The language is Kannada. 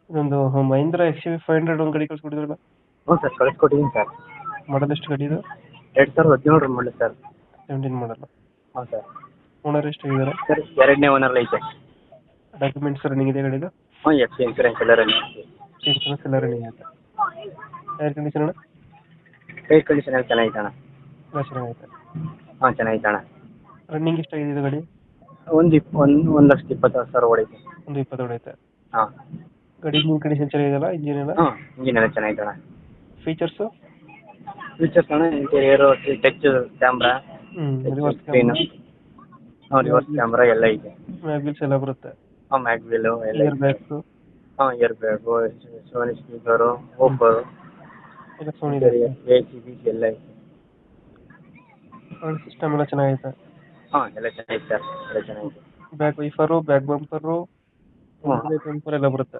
ಇದೊಂದು ಮಹೀಂದ್ರ XUV 500 ಒಂದು ಗಾಡಿ ಕಳ್ಸ್ಕೊಟ್ಟಿದ್ರಲ್ಲ. ಹ್ಞೂ ಸರ್ ಕಳಿಸ್ಕೊಟ್ಟಿದ್ದೀನಿ ಸರ್. ಮಾಡಲ್ ಎಷ್ಟು ಗಾಡಿ ಇದು? 2017 ಮಾಡಲಿ ಸರ್. 17 ಮಾಡಲ್ಲ. ಹ್ಞೂ ಸರ್. ಓನರ್ ಎಷ್ಟಾಗಿದ್ದಾರೆ? ಸರ್ ಎರಡನೇ ಓನರ್ಲಿ ಐತೆ. ಡಾಕ್ಯುಮೆಂಟ್ಸ್ ರನ್ನಿಂಗ್ ಇದೆ ಗಾಡಿದು? ಹ್ಞೂ FC ಇನ್ಸೂರೆನ್ಸ್ ಎಲ್ಲ ರನ್ನಿಂಗ್ ಐತೆ. ಇನ್ಶೂರೆನ್ಸ್ ಎಲ್ಲ ರನ್ನಿಂಗ್ ಐತೆ. ಟೈರ್ ಕಂಡೀಷನ್ ಅಣ್ಣ? ಟೈರ್ ಕಂಡೀಷನ್ ಎಲ್ಲ ಚೆನ್ನಾಗೈತೆ ಅಣ್ಣ. ಎಲ್ಲ ಚೆನ್ನಾಗೈತೆ. ಹಾಂ ಚೆನ್ನಾಗೈತೆ ಅಣ್ಣ. ರನ್ನಿಂಗ್ ಎಷ್ಟಾಗಿದೆ ಇದು ಗಾಡಿ? ಒಂದು 1,20,000 ಓಡೈತೆ. ಒಂದು 20 ಹೊಡೈತೆ. ಹಾಂ. ಗಾಡಿ ಇಂಜಿನ್ ಕಂಡೀಷನ್ ಚೆನ್ನಾಗಿದೆಯಲ್ಲ, ಇಂಜಿನ್ ಎಲ್ಲ? ಹಾಂ ಇಂಜಿನ್ ಎಲ್ಲ ಚೆನ್ನಾಗೈತೆ ಅಣ್ಣ. ಫೀಚರ್ಸು? ಫೀಚರ್ಸ್ ಅಣ್ಣ interior touch camera, reverse screen, camera, reverse camera ಎಲ್ಲ ಐತೆ. ಮ್ಯಾಗ್ವಿಲ್ಸ್ ಎಲ್ಲ ಬರುತ್ತೆ. ಹಾಂ ಮ್ಯಾಗ್ವಿಲು ಎಲ್ಲ ಇಯರ್ ಐತೆ. ಬ್ಯಾಗ್ಸು ಹಾಂ ಇಯರ್ ಬ್ಯಾಗು, ಸೋನಿ ಸ್ಪೀಕರು, ಓಪರು, ಎಲ್ಲ ಸೋನಿ ಇದೆ. AC BC ಎಲ್ಲ ಐತೆ. ಸಿಸ್ಟಮ್ ಎಲ್ಲ ಚೆನ್ನಾಗೈತೆ. ಹಾಂ ಎಲ್ಲ ಚೆನ್ನಾಗೈತೆ ಸರ್, ಎಲ್ಲ ಚೆನ್ನಾಗೈತೆ. ಬ್ಯಾಕ್ ವೈಫರು, ಬ್ಯಾಕ್ ಬಂಪರು, ಹ್ಞೂ ಬಂಪರ್ ಎಲ್ಲ ಬರುತ್ತೆ.